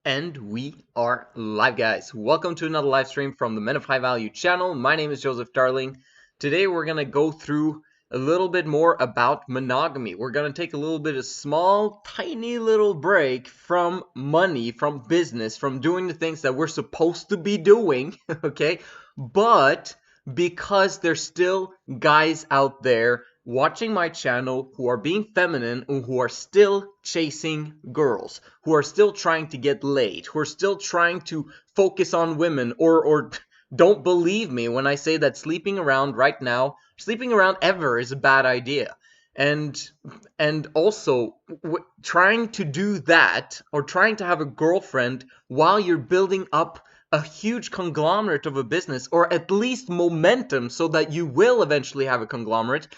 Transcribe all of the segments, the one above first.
And we are live, guys. Welcome to another live stream from the Men of High Value channel. My name is Joseph Darling. Today we're going to go through a little bit more about monogamy. We're going to take a little bit of small, tiny little break from money, from business, from doing the things that we're supposed to be doing, okay? But because there's still guys out there watching my channel who are being feminine and who are still chasing girls, who are still trying to get laid, who are still trying to focus on women, or don't believe me when I say that sleeping around right now, sleeping around ever, is a bad idea. And also trying to do that, or trying to have a girlfriend while you're building up a huge conglomerate of a business, or at least momentum so that you will eventually have a conglomerate,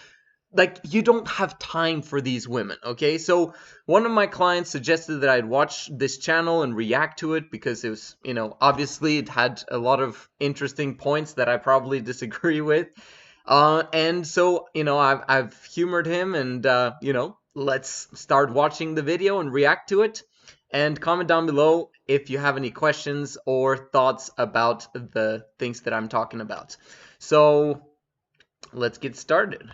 like, you don't have time for these women, okay? So one of my clients suggested that I'd watch this channel and react to it because it was, obviously it had a lot of interesting points that I probably disagree with. And so, I've humored him and, let's start watching the video and react to it. And comment down below if you have any questions or thoughts about the things that I'm talking about. So let's get started.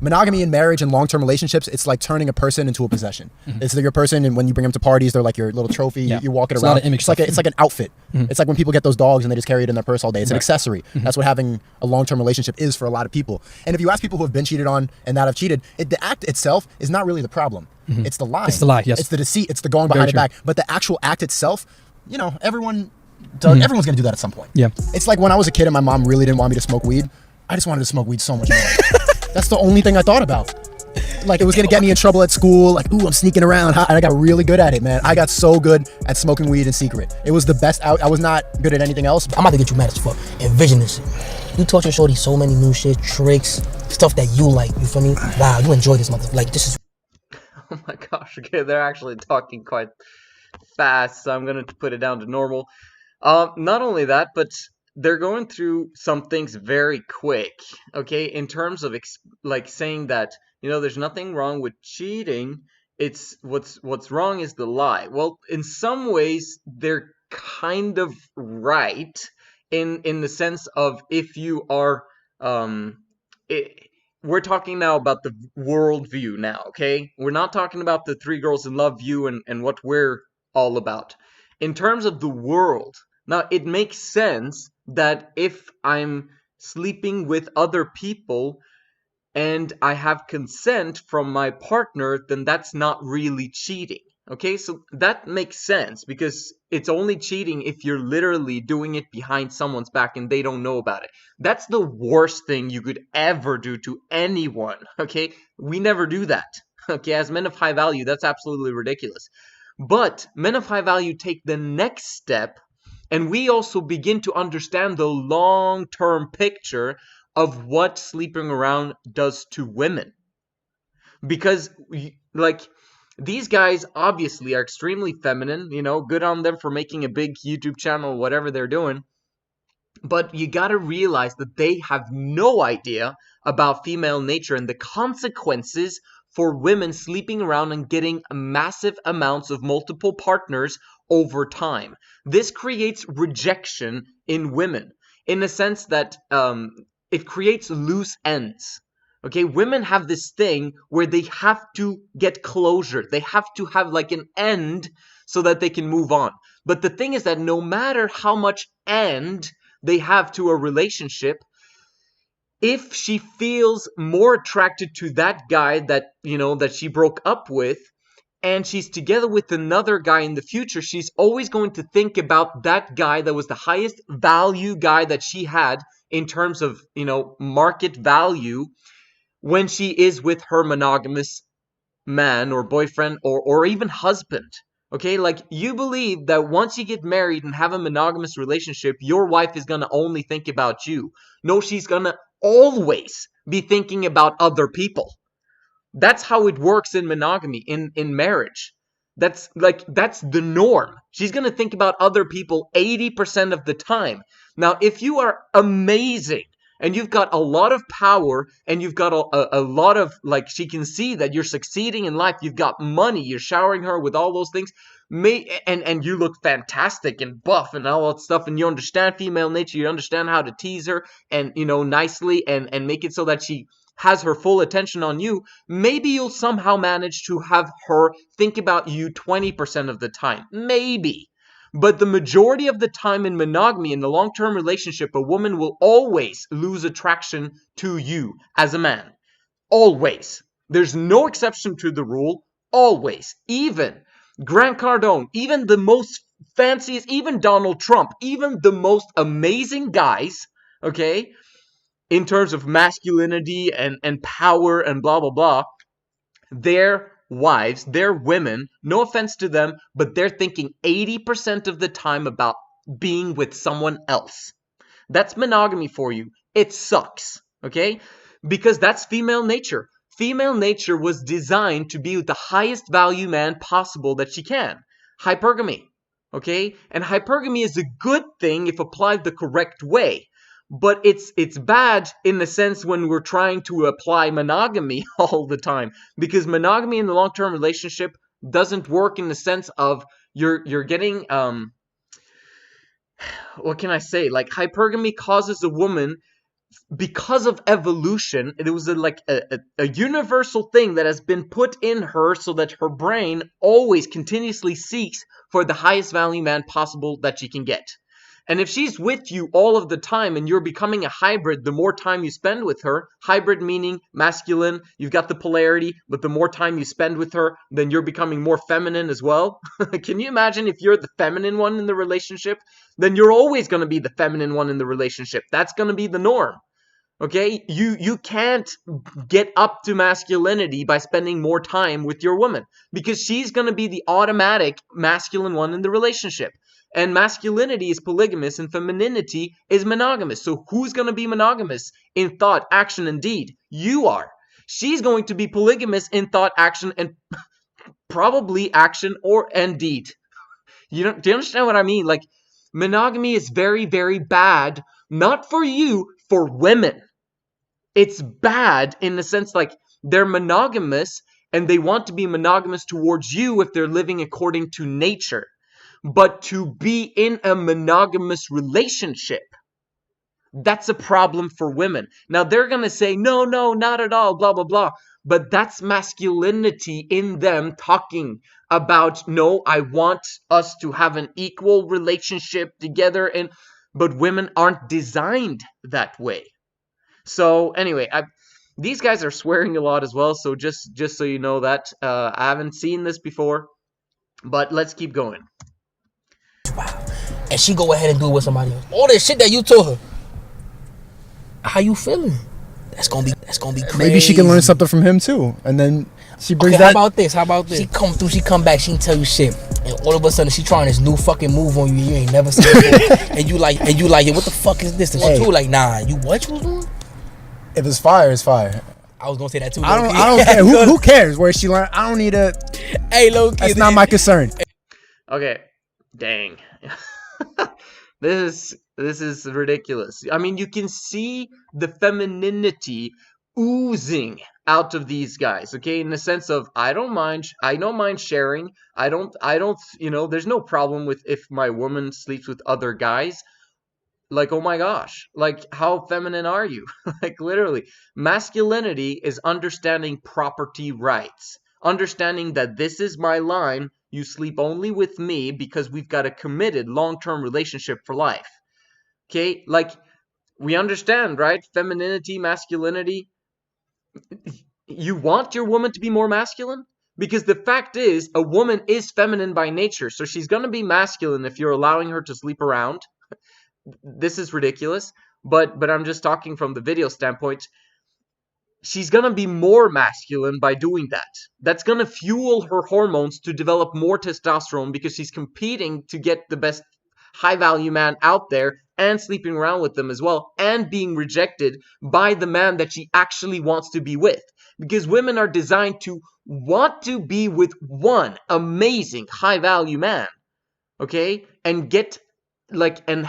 Monogamy in marriage and long-term relationships, it's like turning a person into a possession. It's like your person, and when you bring them to parties, they're like your little trophy. Yeah. You walk it It's around. not an image It's like an outfit. It's like when people get those dogs and they just carry it in their purse all day. It's an accessory. That's what having a long-term relationship is for a lot of people. And if you ask people who have been cheated on and that have cheated, the act itself is not really the problem. It's the lie. It's the lie, yes. It's the deceit. It's the going behind it back. But the actual act itself, everyone does. Everyone's gonna do that at some point. Yeah. It's like when I was a kid and my mom really didn't want me to smoke weed. I just wanted to smoke weed so much more. That's the only thing I thought about. Like, it was gonna get me in trouble at school. Like, ooh, I'm sneaking around. And I got really good at it, man. I got so good at smoking weed in secret. It was the best. I was not good at anything else. I'm about to get you mad as fuck. Envision this shit. You taught your shorty so many new shit, tricks, stuff that you like. You feel me? Wow, you enjoy this motherfucker. Like, this is. Oh my gosh, okay, they're actually talking quite fast, so I'm going to put it down to normal. Not only that, but they're going through some things very quick, okay, in terms of saying that, there's nothing wrong with cheating, it's what's wrong is the lie. Well, in some ways, they're kind of right, in the sense of, if you are, we're talking now about the world view now, okay? We're not talking about the 3 girls in love view and what we're all about. In terms of the world, now it makes sense that if I'm sleeping with other people and I have consent from my partner, then that's not really cheating. Okay, so that makes sense, because it's only cheating if you're literally doing it behind someone's back and they don't know about it. That's the worst thing you could ever do to anyone, okay? We never do that, okay? As men of high value, that's absolutely ridiculous. But men of high value take the next step, and we also begin to understand the long-term picture of what sleeping around does to women. Because, these guys obviously are extremely feminine, good on them for making a big YouTube channel, whatever they're doing. But you gotta realize that they have no idea about female nature and the consequences for women sleeping around and getting massive amounts of multiple partners over time. This creates rejection in women, in the sense that it creates loose ends. Okay, women have this thing where they have to get closure. They have to have like an end so that they can move on. But the thing is that no matter how much end they have to a relationship, if she feels more attracted to that guy that, that she broke up with, and she's together with another guy in the future, she's always going to think about that guy that was the highest value guy that she had in terms of, market value, when she is with her monogamous man or boyfriend or even husband. Okay, like, you believe that once you get married and have a monogamous relationship, your wife is gonna only think about you. No, she's gonna always be thinking about other people. That's how it works in monogamy, in marriage. That's the norm. She's gonna think about other people 80% of the time. Now, if you are amazing, and you've got a lot of power, and you've got a lot of, like, she can see that you're succeeding in life, you've got money, you're showering her with all those things, and you look fantastic and buff and all that stuff, and you understand female nature, you understand how to tease her, and, you know, nicely, and make it so that she has her full attention on you. Maybe you'll somehow manage to have her think about you 20% of the time. Maybe. But the majority of the time in monogamy, in the long-term relationship, a woman will always lose attraction to you as a man. Always. There's no exception to the rule. Always. Even Grant Cardone, even the most fanciest, even Donald Trump, even the most amazing guys, okay, in terms of masculinity and power and blah, blah, blah, their wives, their women, no offense to them, but they're thinking 80% of the time about being with someone else. That's monogamy for you. It sucks, okay? Because that's female nature. Female nature was designed to be with the highest value man possible that she can. Hypergamy, okay? And hypergamy is a good thing if applied the correct way. But it's bad in the sense when we're trying to apply monogamy all the time, because monogamy in the long-term relationship doesn't work in the sense of you're getting what can I say? Like, hypergamy causes a woman, because of evolution, it was a universal thing that has been put in her so that her brain always continuously seeks for the highest value man possible that she can get. And if she's with you all of the time and you're becoming a hybrid, the more time you spend with her, hybrid meaning masculine, you've got the polarity, but the more time you spend with her, then you're becoming more feminine as well. Can you imagine if you're the feminine one in the relationship? Then you're always going to be the feminine one in the relationship. That's going to be the norm. Okay? You can't get up to masculinity by spending more time with your woman, because she's going to be the automatic masculine one in the relationship. And masculinity is polygamous and femininity is monogamous. So who's going to be monogamous in thought, action, and deed? You are. She's going to be polygamous in thought, action, and probably action and deed. Do you understand what I mean? Like, monogamy is very, very bad. Not for you, for women. It's bad in the sense, like, they're monogamous and they want to be monogamous towards you if they're living according to nature. But to be in a monogamous relationship, that's a problem for women. Now, they're going to say, no, not at all, blah, blah, blah. But that's masculinity in them talking about, no, I want us to have an equal relationship together. But women aren't designed that way. So anyway, these guys are swearing a lot as well. So just so you know that, I haven't seen this before. But let's keep going. Wow. And she go ahead and do it with somebody else. All that shit that you told her. How you feeling? That's gonna be crazy. Maybe she can learn something from him too, and then she brings Okay, that. how about this? She come through, she come back, she can tell you shit, and all of a sudden she trying this new fucking move on you you ain't never seen before, and you like, yeah, what the fuck is this? And she too like, nah, you what you was doing? If it's fire, it's fire. I was gonna say that too. I don't care. Who cares where she learned? I don't need to. Hey, low kid, that's not my concern. Okay, dang. This is ridiculous. I mean, you can see the femininity oozing out of these guys, okay? In the sense of, I don't mind sharing. I don't, there's no problem with if my woman sleeps with other guys. Like, oh my gosh, like, how feminine are you? Like, literally, masculinity is understanding property rights, understanding that this is my line. You sleep only with me because we've got a committed long-term relationship for life. Okay, like, we understand, right? Femininity, masculinity. You want your woman to be more masculine? Because the fact is, a woman is feminine by nature, so she's going to be masculine if you're allowing her to sleep around. This is ridiculous, but I'm just talking from the video standpoint. She's going to be more masculine by doing that. That's going to fuel her hormones to develop more testosterone because she's competing to get the best high-value man out there and sleeping around with them as well and being rejected by the man that she actually wants to be with. Because women are designed to want to be with one amazing high-value man, okay? And get, like, and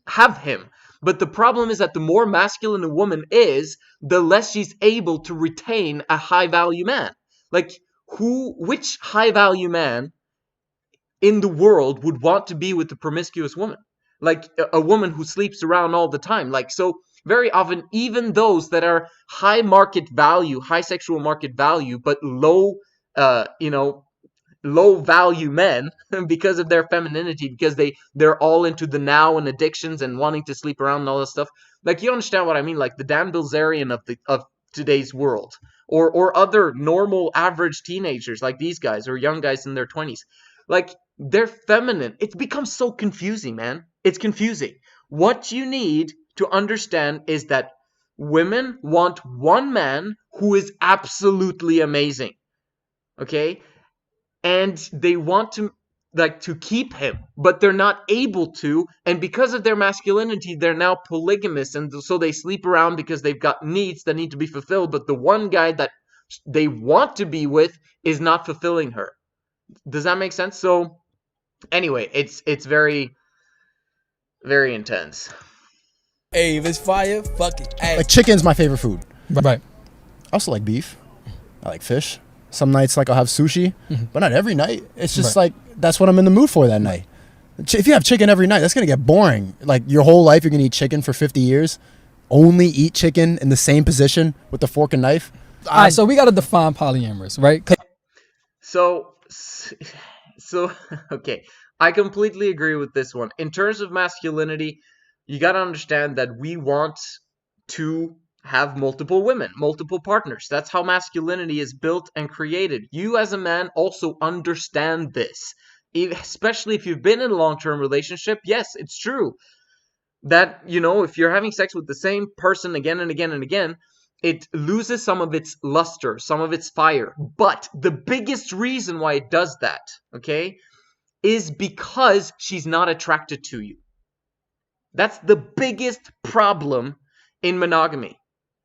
have him. But the problem is that the more masculine a woman is, the less she's able to retain a high value man. Like, which high value man in the world would want to be with a promiscuous woman? Like a woman who sleeps around all the time. Like, so very often, even those that are high market value, high sexual market value, but low, low value men because of their femininity, because they're all into the now and addictions and wanting to sleep around and all this stuff. Like, you understand what I mean? Like the Dan Bilzerian of today's world, or other normal average teenagers like these guys, or young guys in their 20s. Like, they're feminine. It's become so confusing, man. It's confusing. What you need to understand is that women want one man who is absolutely amazing. Okay? And they want to keep him, but they're not able to, and because of their masculinity, they're now polygamous, and so they sleep around because they've got needs that need to be fulfilled, but the one guy that they want to be with is not fulfilling her. Does that make sense? So anyway, it's very, very intense. Hey, if it's fire, fuck it. Hey. Like, chicken's my favorite food. Right. I also like beef. I like fish. Some nights, like, I'll have sushi, but not every night. It's just like, that's what I'm in the mood for that night. If you have chicken every night, that's going to get boring. Like, your whole life, you're going to eat chicken for 50 years. Only eat chicken in the same position with the fork and knife. All right, so we got to define polyamorous, right? So, okay. I completely agree with this one. In terms of masculinity, you got to understand that we want to have multiple women, multiple partners. That's how masculinity is built and created. You as a man also understand this. Especially if you've been in a long-term relationship, yes, it's true that, if you're having sex with the same person again and again and again, it loses some of its luster, some of its fire. But the biggest reason why it does that, okay, is because she's not attracted to you. That's the biggest problem in monogamy,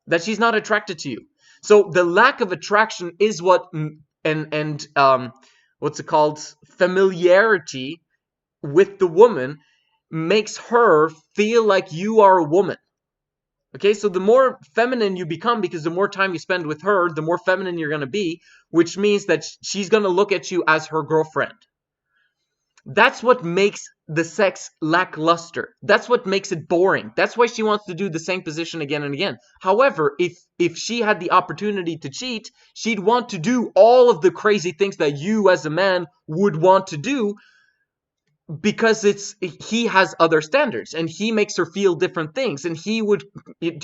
that she's not attracted to you. So the lack of attraction is what, what's it called? Familiarity with the woman makes her feel like you are a woman. Okay, so the more feminine you become, because the more time you spend with her, the more feminine you're going to be, which means that she's going to look at you as her girlfriend. That's what makes the sex lackluster. That's what makes it boring. That's why she wants to do the same position again and again. However, if she had the opportunity to cheat, she'd want to do all of the crazy things that you as a man would want to do, because he has other standards and he makes her feel different things, and do you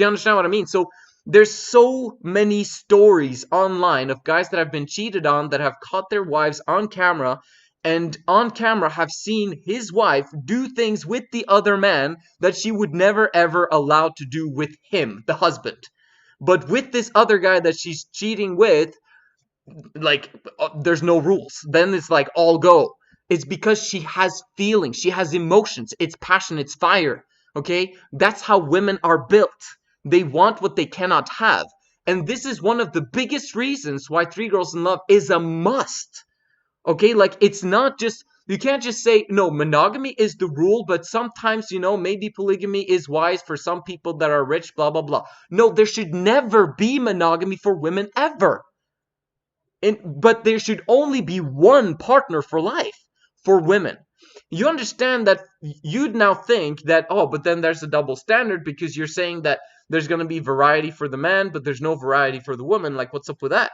understand what I mean? So there's so many stories online of guys that have been cheated on, that have caught their wives on camera, and on camera have seen his wife do things with the other man that she would never ever allow to do with him, the husband. But with this other guy that she's cheating with, like, there's no rules. Then it's like all go. It's because she has feelings, she has emotions, it's passion, it's fire, okay? That's how women are built. They want what they cannot have. And this is one of the biggest reasons why 3 Girls in Love is a must, okay? Like, it's not just, you can't just say, no, monogamy is the rule, but sometimes, maybe polygamy is wise for some people that are rich, blah, blah, blah. No, there should never be monogamy for women ever. But there should only be one partner for life. For women, you understand that you'd now think that, oh, but then there's a double standard, because you're saying that there's going to be variety for the man, but there's no variety for the woman. Like, what's up with that?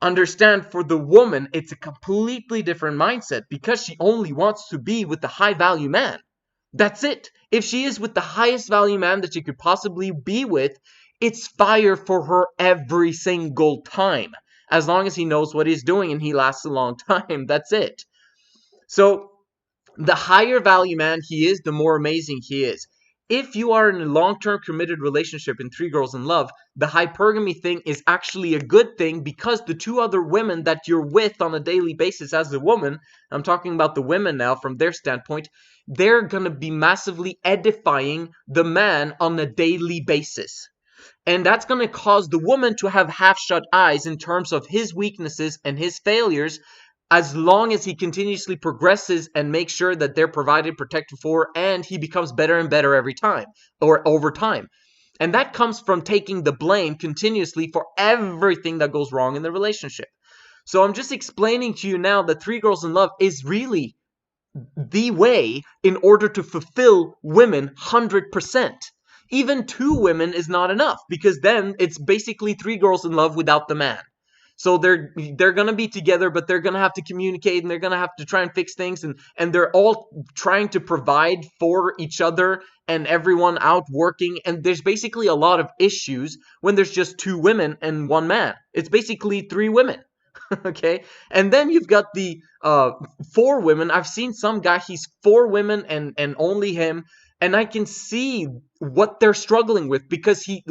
Understand, for the woman, it's a completely different mindset, because she only wants to be with the high value man. That's it. If she is with the highest value man that she could possibly be with, it's fire for her every single time, as long as he knows what he's doing and he lasts a long time. That's it. So the higher value man he is, the more amazing he is. If you are in a long-term committed relationship in 3 Girls in Love, the hypergamy thing is actually a good thing, because the 2 other women that you're with on a daily basis as a woman, I'm talking about the women now from their standpoint, they're going to be massively edifying the man on a daily basis. And that's going to cause the woman to have half-shut eyes in terms of his weaknesses and his failures, as long as he continuously progresses and makes sure that they're provided, protected for, and he becomes better and better every time or over time. And that comes from taking the blame continuously for everything that goes wrong in the relationship. So I'm just explaining to you now that 3 Girls in Love is really the way in order to fulfill women 100%. Even 2 women is not enough, because then it's basically 3 girls in love without the man. So they're gonna be together, but they're gonna have to communicate, and they're gonna have to try and fix things, and they're all trying to provide for each other, and everyone out working, and there's basically a lot of issues when there's just 2 women and 1 man. It's basically 3 women. Okay, and then you've got the 4 women. I've seen some guy, he's 4 women and only him, and I can see what they're struggling with, because he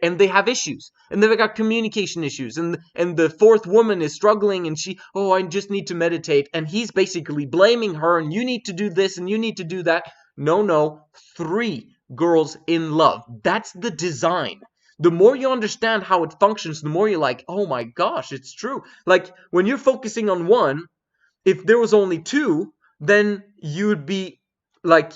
and they have issues, and they've got communication issues, and the 4th woman is struggling, and I just need to meditate, and he's basically blaming her, and you need to do this and you need to do that. No, 3 girls in love. That's the design. The more you understand how it functions, the more you're like, oh my gosh, it's true. Like, when you're focusing on one, if there was only 2, then you'd be like,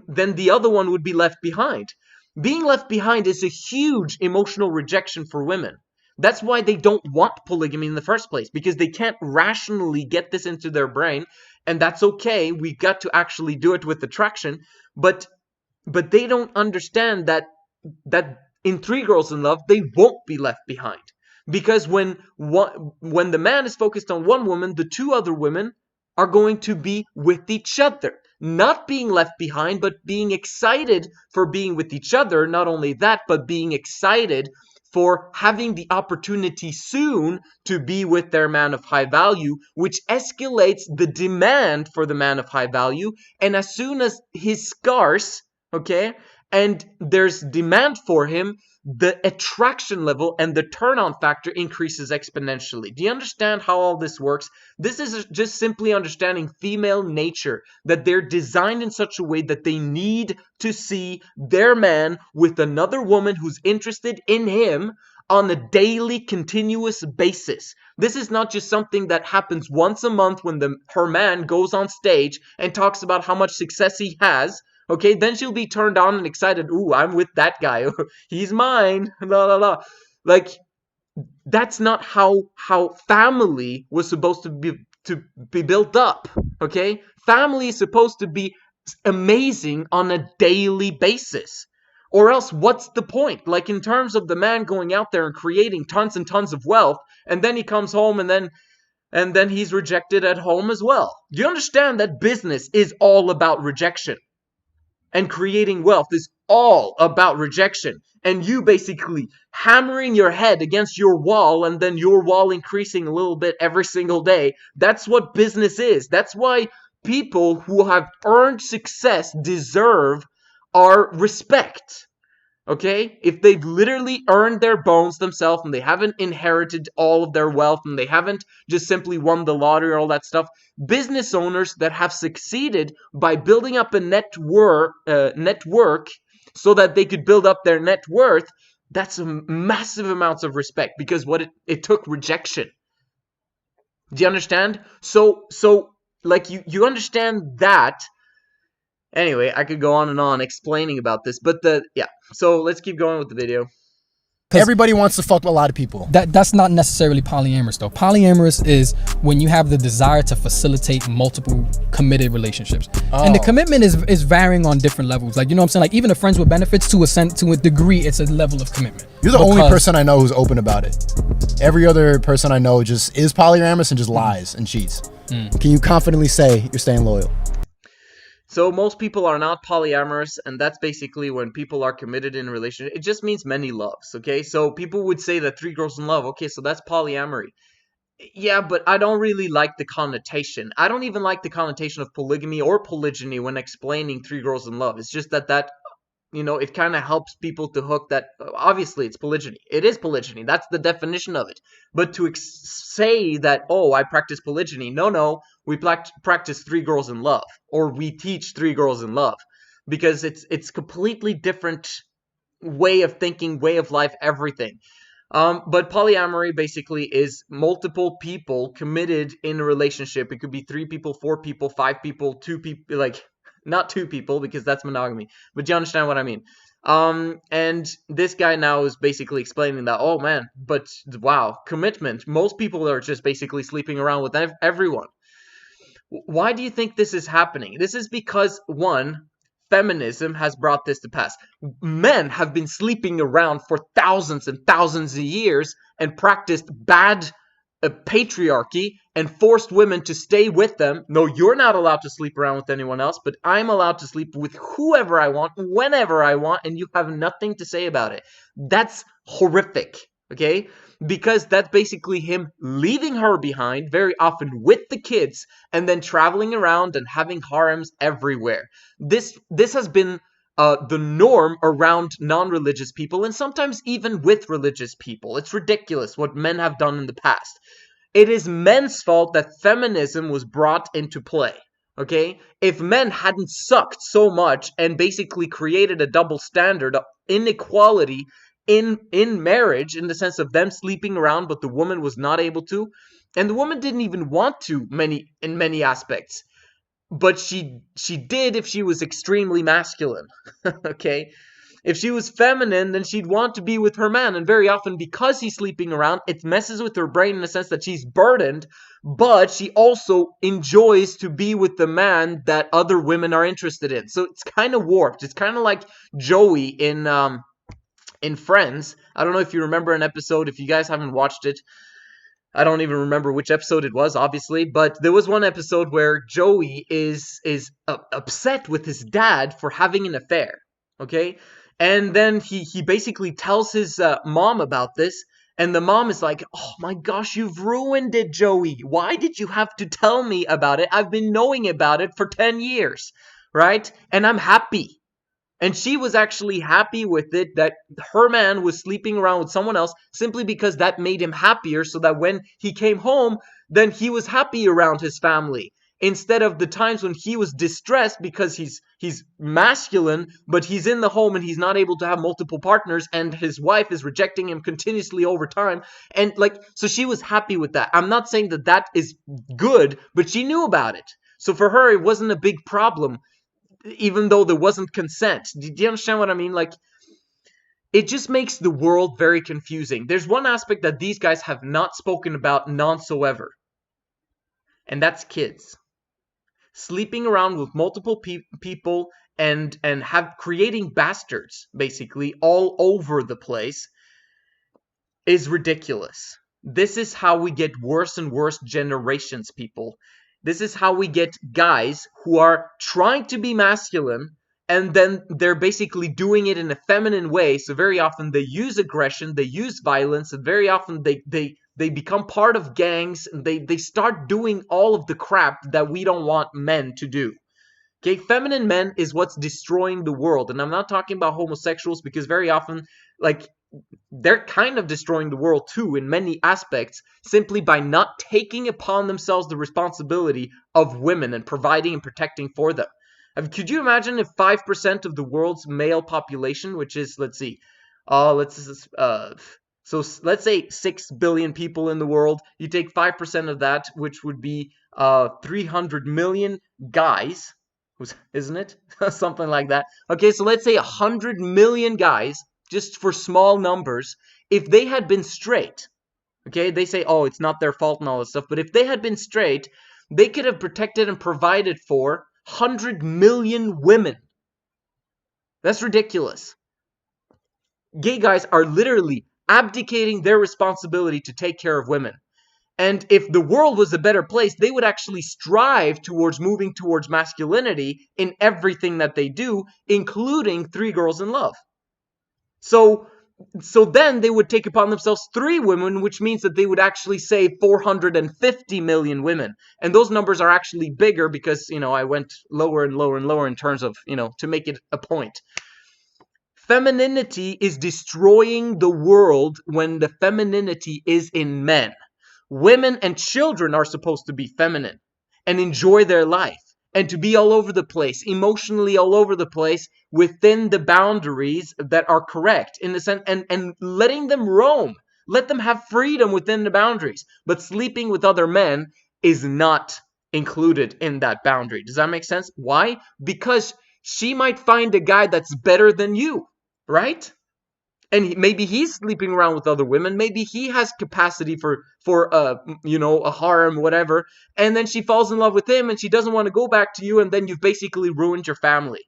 then the other one would be left behind. Being left behind is a huge emotional rejection for women. That's why they don't want polygamy in the first place, because they can't rationally get this into their brain, and that's okay. We got to actually do it with attraction, but they don't understand that in 3 Girls in Love, they won't be left behind. Because when the man is focused on one woman, the 2 other women are going to be with each other. Not being left behind, but being excited for being with each other. Not only that, but being excited for having the opportunity soon to be with their man of high value, which escalates the demand for the man of high value. And as soon as he's scarce, okay, and there's demand for him, the attraction level and the turn-on factor increases exponentially. Do you understand how all this works? This is just simply understanding female nature, that they're designed in such a way that they need to see their man with another woman who's interested in him on a daily, continuous basis. This is not just something that happens once a month when her man goes on stage and talks about how much success he has. Okay, then she'll be turned on and excited. Ooh, I'm with that guy. He's mine. La la la. Like, that's not how family was supposed to be built up. Okay, family is supposed to be amazing on a daily basis. Or else, what's the point? Like, in terms of the man going out there and creating tons and tons of wealth, and then he comes home and then he's rejected at home as well. Do you understand that business is all about rejection? And creating wealth is all about rejection. And you basically hammering your head against your wall, and then your wall increasing a little bit every single day. That's what business is. That's why people who have earned success deserve our respect. Okay? If they've literally earned their bones themselves, and they haven't inherited all of their wealth, and they haven't just simply won the lottery or all that stuff, business owners that have succeeded by building up a network so that they could build up their net worth, that's a massive amounts of respect, because it took rejection. Do you understand? So like you understand that. Anyway, I could go on and on explaining about this, but so let's keep going with the video. Everybody wants to fuck a lot of people. That's not necessarily polyamorous though. Polyamorous is when you have the desire to facilitate multiple committed relationships. And the commitment is varying on different levels. Like, you know what I'm saying? Like, even the friends with benefits, to a degree, it's a level of commitment. You're the only person I know who's open about it. Every other person I know just is polyamorous and just lies and cheats. Can you confidently say you're staying loyal? So most people are not polyamorous, and that's basically when people are committed in a relationship. It just means many loves, okay? So people would say that 3 girls in love, okay, so that's polyamory. Yeah, but I don't really like the connotation. I don't even like the connotation of polygamy or polygyny when explaining 3 girls in love. It's just that you know, it kind of helps people to hook that, obviously it's polygyny. It is polygyny. That's the definition of it. But to say that, oh, I practice polygyny. No, we practice 3 girls in love. Or we teach 3 girls in love. Because it's completely different way of thinking, way of life, everything. But polyamory basically is multiple people committed in a relationship. It could be 3 people, 4 people, 5 people, 2 people, like, not 2 people because that's monogamy, but you understand what I mean. And this guy now is basically explaining that, oh man, but wow, commitment. Most people are just basically sleeping around with everyone. Why do you think this is happening? This is because, one, feminism has brought this to pass. Men have been sleeping around for thousands and thousands of years and practiced bad patriarchy and forced women to stay with them. No, you're not allowed to sleep around with anyone else, but I'm allowed to sleep with whoever I want, whenever I want, and you have nothing to say about it. That's horrific, okay? Because that's basically him leaving her behind, very often with the kids, and then traveling around and having harems everywhere. This has been the norm around non-religious people, and sometimes even with religious people. It's ridiculous what men have done in the past. It is men's fault that feminism was brought into play. Okay? If men hadn't sucked so much and basically created a double standard of inequality in marriage, in the sense of them sleeping around but the woman was not able to, and the woman didn't even want to in many aspects, but she did if she was extremely masculine. Okay, if she was feminine, then she'd want to be with her man, and very often because he's sleeping around, it messes with her brain in the sense that she's burdened, but she also enjoys to be with the man that other women are interested in. So it's kind of warped. It's kind of like Joey in Friends. I don't know if you remember an episode. If you guys haven't watched it, I don't even remember which episode it was, obviously, but there was one episode where Joey is upset with his dad for having an affair, okay? And then he basically tells his mom about this, and the mom is like, oh my gosh, you've ruined it, Joey. Why did you have to tell me about it? I've been knowing about it for 10 years, right? And I'm happy. And she was actually happy with it that her man was sleeping around with someone else simply because that made him happier, so that when he came home, then he was happy around his family. Instead of the times when he was distressed because he's masculine, but he's in the home and he's not able to have multiple partners and his wife is rejecting him continuously over time. And so she was happy with that. I'm not saying that that is good, but she knew about it. So for her, it wasn't a big problem, even though there wasn't consent. Do you understand what I mean? It just makes the world very confusing. There's one aspect that these guys have not spoken about nonsoever, and that's kids. Sleeping around with multiple people and creating bastards, basically, all over the place is ridiculous. This is how we get worse and worse generations, people. This is how we get guys who are trying to be masculine, and then they're basically doing it in a feminine way. So very often they use aggression, they use violence, and very often they become part of gangs, and they start doing all of the crap that we don't want men to do. Okay, feminine men is what's destroying the world. And I'm not talking about homosexuals, because very often, they're kind of destroying the world too in many aspects, simply by not taking upon themselves the responsibility of women and providing and protecting for them. Could you imagine if 5% of the world's male population, which is, let's say 6 billion people in the world, you take 5% of that, which would be 300 million guys, isn't it? Something like that. Okay, so let's say 100 million guys, just for small numbers. If they had been straight, okay, they say, oh, it's not their fault and all this stuff, but if they had been straight, they could have protected and provided for 100 million women. That's ridiculous. Gay guys are literally abdicating their responsibility to take care of women. And if the world was a better place, they would actually strive towards moving towards masculinity in everything that they do, including 3 Girls in Love. So then they would take upon themselves 3 women, which means that they would actually save 450 million women. And those numbers are actually bigger because, I went lower and lower and lower in terms of, to make it a point. Femininity is destroying the world when the femininity is in men. Women and children are supposed to be feminine and enjoy their life, and to be all over the place, emotionally all over the place, within the boundaries that are correct, in the sense, and letting them roam. Let them have freedom within the boundaries. But sleeping with other men is not included in that boundary. Does that make sense? Why? Because she might find a guy that's better than you, right? And maybe he's sleeping around with other women. Maybe he has capacity for a harem, whatever. And then she falls in love with him, and she doesn't want to go back to you, and then you've basically ruined your family,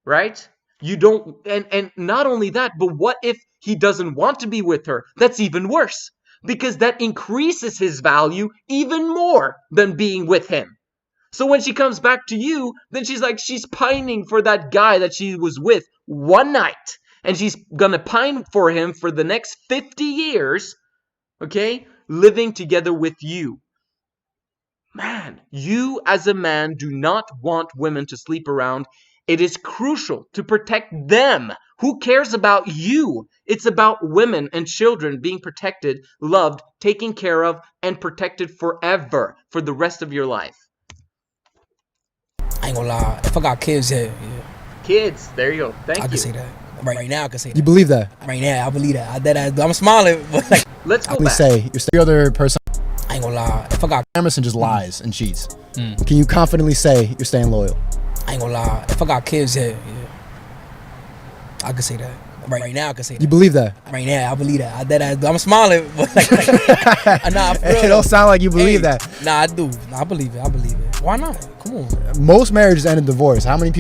right? You don't, and not only that, but what if he doesn't want to be with her? That's even worse, because that increases his value even more than being with him. So when she comes back to you, then she's pining for that guy that she was with one night. And she's gonna pine for him for the next 50 years, okay? Living together with you. Man, you as a man do not want women to sleep around. It is crucial to protect them. Who cares about you? It's about women and children being protected, loved, taken care of, and protected forever for the rest of your life. I ain't gonna lie. If I got kids, yeah. Kids, there you go. Thank you. I can say that. Right now, I can say that. You believe that? Right now, I believe that. I'm smiling, but like, Let's go Please back. say you're the other person. I ain't gonna lie. If I got, Emerson just lies and cheats. Can you confidently say you're staying loyal? I ain't gonna lie. If I got kids, yeah. I can say that. Right now, I can say that. You believe that? Right now, I believe that. I'm smiling, but like nah, for real. It don't sound like you believe that. Nah, I do. Nah, I believe it. Why not? Come on. Most marriages end in divorce. How many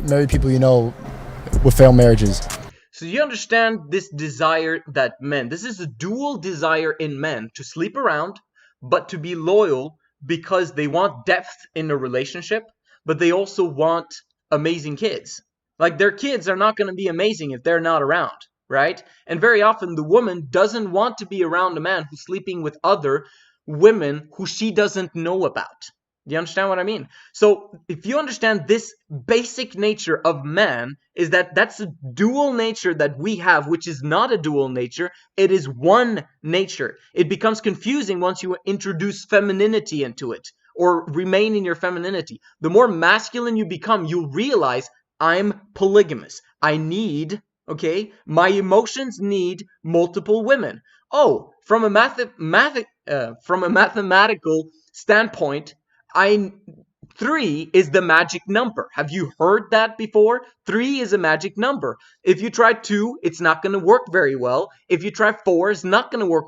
married people you know with failed marriages? So you understand this desire that men, this is a dual desire in men to sleep around, but to be loyal because they want depth in a relationship, but they also want amazing kids. Like their kids are not going to be amazing if they're not around, right? And very often the woman doesn't want to be around a man who's sleeping with other women who she doesn't know about. Do you understand what I mean? So if you understand this basic nature of man, is that's a dual nature that we have, which is not a dual nature. It is one nature. It becomes confusing once you introduce femininity into it or remain in your femininity. The more masculine you become, you'll realize I'm polygamous. I need, my emotions need multiple women. Oh, from a mathematical standpoint, 3 is the magic number. Have you heard that before? 3 is a magic number. If you try 2, it's not going to work very well. If you try 4, it's not going to work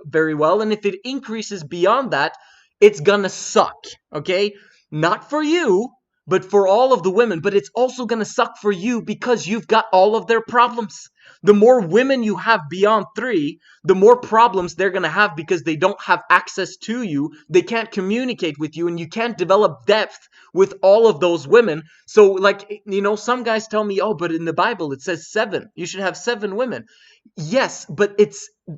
very well. And if it increases beyond that, it's going to suck. Okay? Not for you, but for all of the women. But it's also going to suck for you because you've got all of their problems. The more women you have beyond 3, the more problems they're going to have because they don't have access to you. They can't communicate with you, and you can't develop depth with all of those women. So, some guys tell me, oh, but in the Bible it says 7. You should have 7 women. Yes, but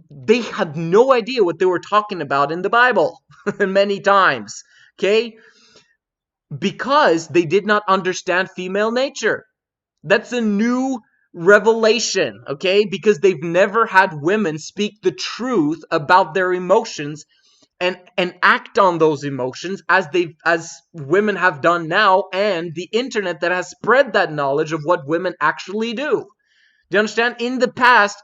they had no idea what they were talking about in the Bible many times. Okay? Because they did not understand female nature. That's a new revelation, okay? Because they've never had women speak the truth about their emotions and act on those emotions as women have done now, and the internet that has spread that knowledge of what women actually do. Do you understand? In the past,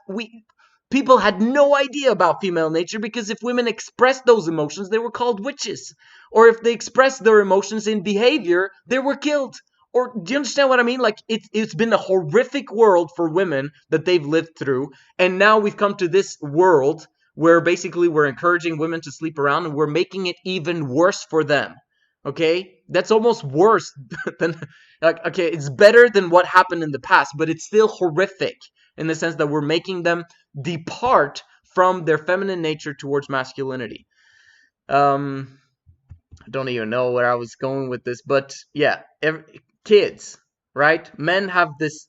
people had no idea about female nature because if women expressed those emotions, they were called witches. Or if they expressed their emotions in behavior, they were killed. Or do you understand what I mean? Like it's been a horrific world for women that they've lived through. And now we've come to this world where basically we're encouraging women to sleep around and we're making it even worse for them. Okay? That's almost worse than, it's better than what happened in the past, but it's still horrific in the sense that we're making them depart from their feminine nature towards masculinity. I don't even know where I was going with this, but yeah, kids, right? Men have this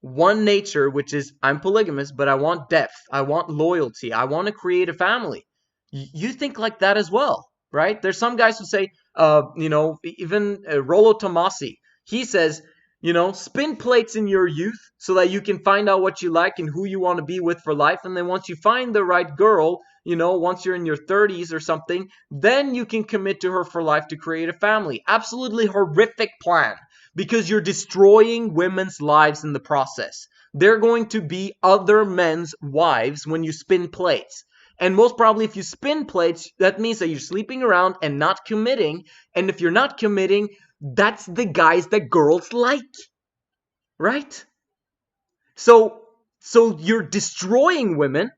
one nature, which is I'm polygamous, but I want depth. I want loyalty. I want to create a family. You think like that as well, right? There's some guys who say, even Rollo Tomassi, he says, spin plates in your youth so that you can find out what you like and who you want to be with for life. And then once you find the right girl, once you're in your 30s or something, then you can commit to her for life to create a family. Absolutely horrific plan because you're destroying women's lives in the process. They're going to be other men's wives when you spin plates. And most probably if you spin plates, that means that you're sleeping around and not committing. And if you're not committing, that's the guys that girls like. Right? So you're destroying women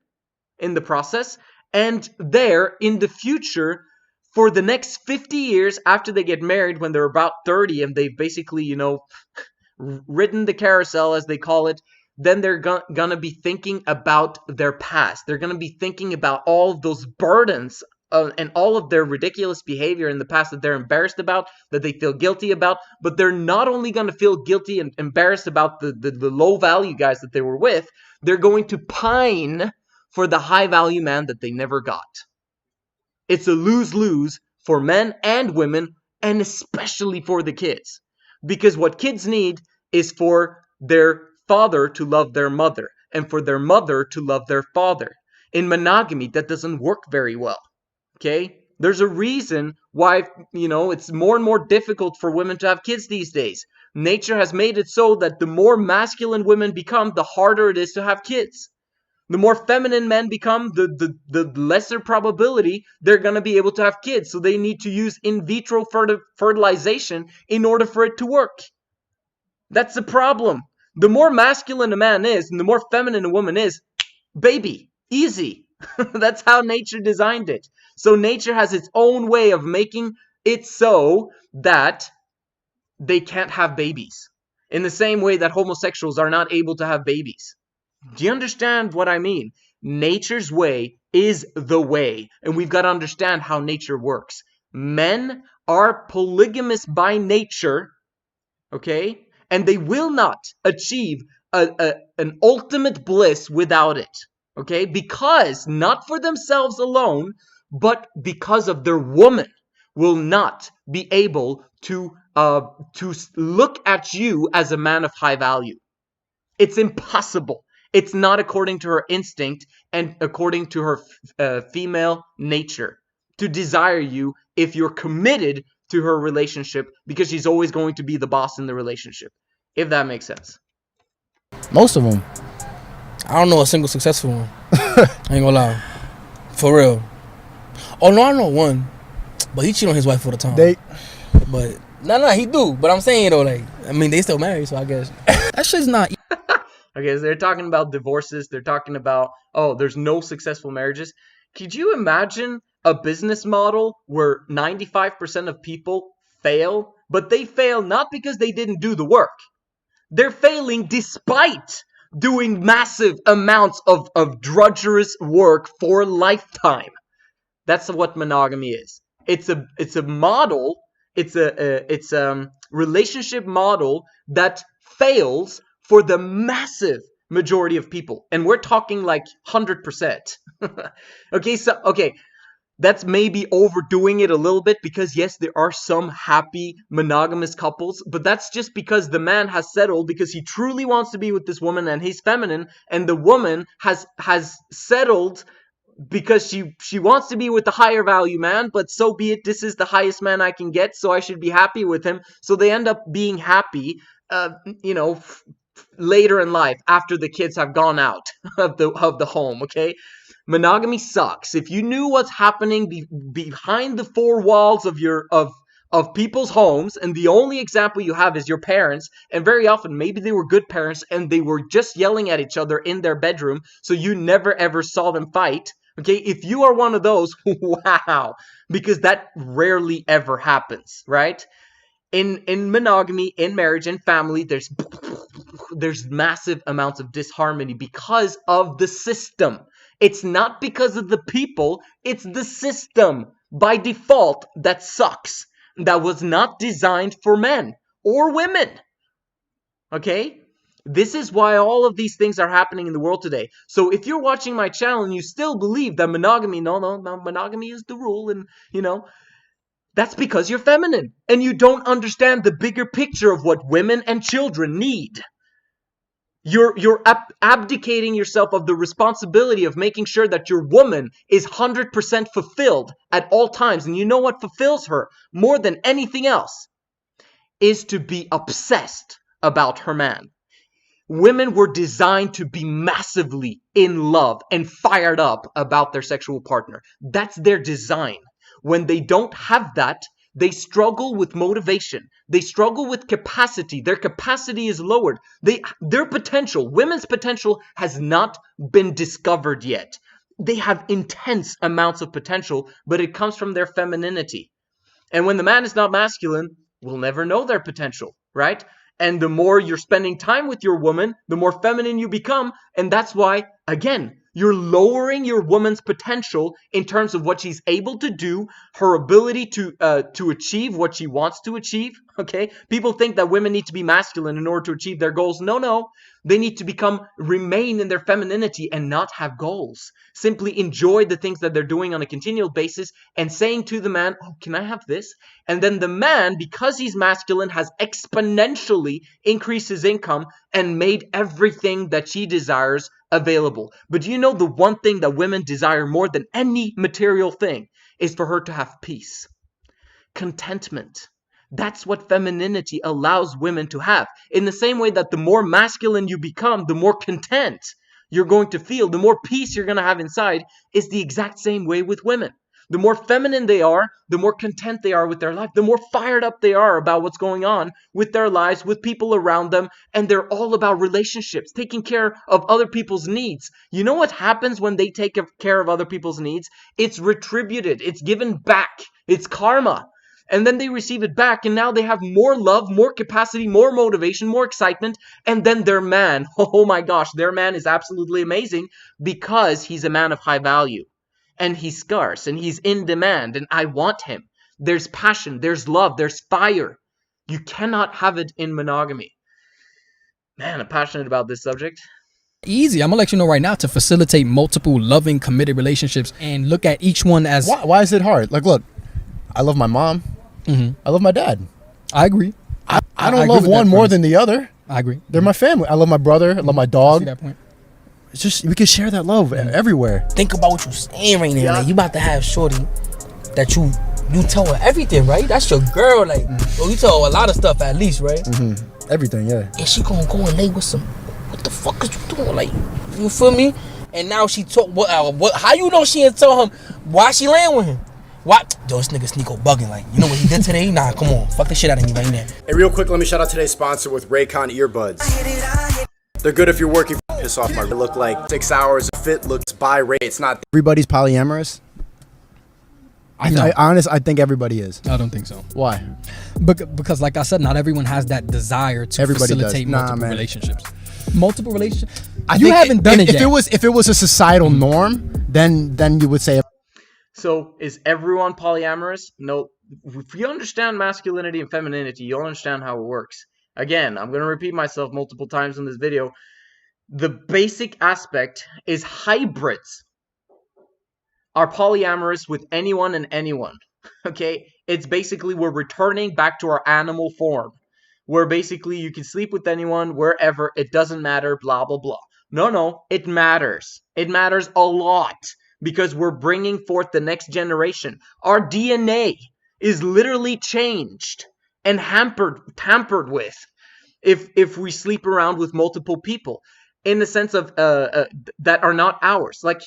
in the process, and there in the future, for the next 50 years after they get married, when they're about 30 and they've basically, ridden the carousel, as they call it, then they're gonna be thinking about their past. They're gonna be thinking about all of those burdens and all of their ridiculous behavior in the past that they're embarrassed about, that they feel guilty about. But they're not only gonna feel guilty and embarrassed about the low value guys that they were with, they're going to pine for the high value man that they never got. It's a lose-lose for men and women, and especially for the kids. Because what kids need is for their father to love their mother, and for their mother to love their father. In monogamy, that doesn't work very well. Okay? There's a reason why, it's more and more difficult for women to have kids these days. Nature has made it so that the more masculine women become, the harder it is to have kids. The more feminine men become, the lesser probability they're going to be able to have kids. So they need to use in vitro fertilization in order for it to work. That's the problem. The more masculine a man is and the more feminine a woman is, baby, easy. That's how nature designed it. So nature has its own way of making it so that they can't have babies. In the same way that homosexuals are not able to have babies. Do you understand what I mean? Nature's way is the way, and we've got to understand how nature works. Men are polygamous by nature, okay? And they will not achieve an ultimate bliss without it, okay? Because, not for themselves alone, but because of their woman will not be able to look at you as a man of high value. It's impossible. It's not according to her instinct and according to her female nature to desire you if you're committed to her relationship, because she's always going to be the boss in the relationship, if that makes sense. Most of them. I don't know a single successful one. I ain't gonna lie. For real. Oh, no, I know one. But he cheat on his wife all the time. But, no, he do. But I'm saying, though, they still married, so I guess. That shit's not. Okay, so they're talking about divorces. They're talking about, there's no successful marriages. Could you imagine a business model where 95% of people fail? But they fail not because they didn't do the work. They're failing despite doing massive amounts of drudgerous work for a lifetime. That's what monogamy is. It's a model. It's a relationship model that fails for the massive majority of people. And we're talking like 100%. Okay, that's maybe overdoing it a little bit, because yes, there are some happy monogamous couples, but that's just because the man has settled because he truly wants to be with this woman and he's feminine, and the woman has settled because she wants to be with the higher value man, but so be it, this is the highest man I can get, so I should be happy with him. So they end up being happy, later in life after the kids have gone out of the home, okay? Monogamy sucks. If you knew what's happening behind the four walls of people's homes, and the only example you have is your parents, and very often maybe they were good parents and they were just yelling at each other in their bedroom, so you never ever saw them fight, okay? If you are one of those, wow, because that rarely ever happens, right? In monogamy, in marriage, in family, there's massive amounts of disharmony because of the system. It's not because of the people, it's the system by default that sucks. That was not designed for men or women. Okay? This is why all of these things are happening in the world today. So if you're watching my channel and you still believe that monogamy, no, monogamy is the rule, and that's because you're feminine and you don't understand the bigger picture of what women and children need. You're abdicating yourself of the responsibility of making sure that your woman is 100% fulfilled at all times. And you know what fulfills her more than anything else is to be obsessed about her man. Women were designed to be massively in love and fired up about their sexual partner. That's their design. When they don't have that, they struggle with motivation. They struggle with capacity. Their capacity is lowered. Their potential, women's potential, has not been discovered yet. They have intense amounts of potential, but it comes from their femininity. And when the man is not masculine, we'll never know their potential, right? And the more you're spending time with your woman, the more feminine you become. And that's why, again, you're lowering your woman's potential in terms of what she's able to do, her ability to achieve what she wants to achieve. Okay, people think that women need to be masculine in order to achieve their goals. No, they need to remain in their femininity and not have goals. Simply enjoy the things that they're doing on a continual basis and saying to the man, "Oh, can I have this?" And then the man, because he's masculine, has exponentially increased his income and made everything that she desires available. But do you know the one thing that women desire more than any material thing is for her to have peace, contentment. That's what femininity allows women to have. In the same way that the more masculine you become, the more content you're going to feel, the more peace you're going to have inside, is the exact same way with women. The more feminine they are, the more content they are with their life, the more fired up they are about what's going on with their lives, with people around them, and they're all about relationships, taking care of other people's needs. You know what happens when they take care of other people's needs? It's retributed, it's given back, it's karma. And then they receive it back, and now they have more love, more capacity, more motivation, more excitement. And then their man, oh my gosh, their man is absolutely amazing because he's a man of high value. And he's scarce, and he's in demand, and I want him. There's passion, there's love, there's fire. You cannot have it in monogamy. Man, I'm passionate about this subject. Easy. I'm gonna let you know right now to facilitate multiple loving, committed relationships and look at each one as... Why is it hard? Like, look, I love my mom. I love my dad. I agree. I don't love one more than the other. I agree. They're my family. I love my brother. I love my dog. I see that point. It's just, we can share that love everywhere. Think about what you're saying right now. Yeah. Like, you about to have shorty that you tell her everything, right? That's your girl. Like, well, you tell her a lot of stuff at least, right? Everything, yeah. And she gonna go and lay with some, what the fuck is you doing? Like, you feel me? And now she talk, what? How you know she didn't tell him why she laying with him? What? Yo, this nigga SNEAKO bugging. Like, you know what he did today? Nah, come on. Fuck the shit out of me right now. Hey, real quick, let me shout out today's sponsor with Raycon earbuds. They're good if you're working. Piss off my. They look like 6 hours. Fit looks by Ray. It's not. Everybody's polyamorous. I think everybody is. I don't think so. Why? Because like I said, not everyone has that desire to facilitate multiple relationships. Multiple relationships. You haven't done it yet. If it was a societal norm, then you would say. So, is everyone polyamorous? No. If you understand masculinity and femininity, you'll understand how it works. Again, I'm going to repeat myself multiple times in this video. The basic aspect is hybrids are polyamorous with anyone and anyone. Okay? It's basically we're returning back to our animal form. Where basically you can sleep with anyone, wherever, it doesn't matter, blah, blah, blah. No, it matters. It matters a lot. Because we're bringing forth the next generation. Our DNA is literally changed and tampered with if we sleep around with multiple people in the sense of that are not ours. Like,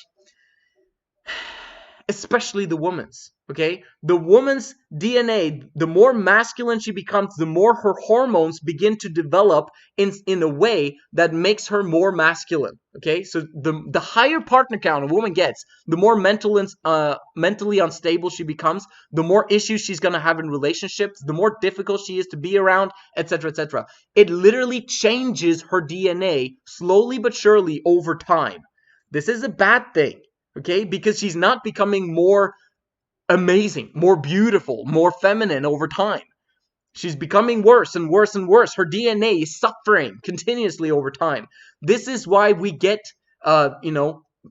especially the woman's. Okay, the woman's DNA, the more masculine she becomes, the more her hormones begin to develop in a way that makes her more masculine. Okay, so the higher partner count a woman gets, the more mentally unstable she becomes, the more issues she's gonna have in relationships, the more difficult she is to be around, etc., etc. It literally changes her DNA slowly but surely over time. This is a bad thing, okay, because she's not becoming more amazing, more beautiful, more feminine over time. She's becoming worse and worse and worse. Her DNA is suffering continuously over time. This is why we get,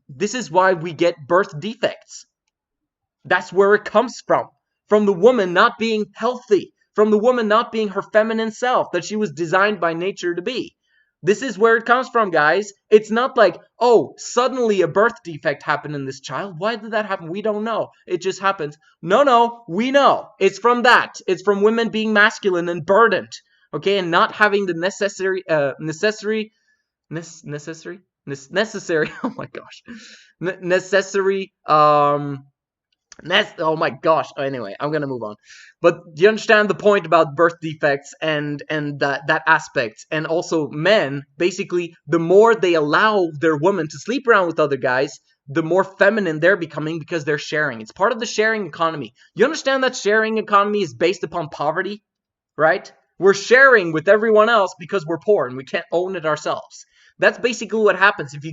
this is why we get birth defects. That's where it comes from the woman not being healthy, from the woman not being her feminine self that she was designed by nature to be. This is where it comes from, guys. It's not like, oh, suddenly a birth defect happened in this child. Why did that happen? We don't know. It just happens. No, we know. It's from that. It's from women being masculine and burdened, okay, and not having the necessary necessary. Oh my gosh, necessary. Oh my gosh. Anyway, I'm gonna move on. But do you understand the point about birth defects and that aspect? And also, men, basically, the more they allow their women to sleep around with other guys, the more feminine they're becoming because they're sharing. It's part of the sharing economy. You understand that sharing economy is based upon poverty, right? We're sharing with everyone else because we're poor and we can't own it ourselves. That's basically what happens if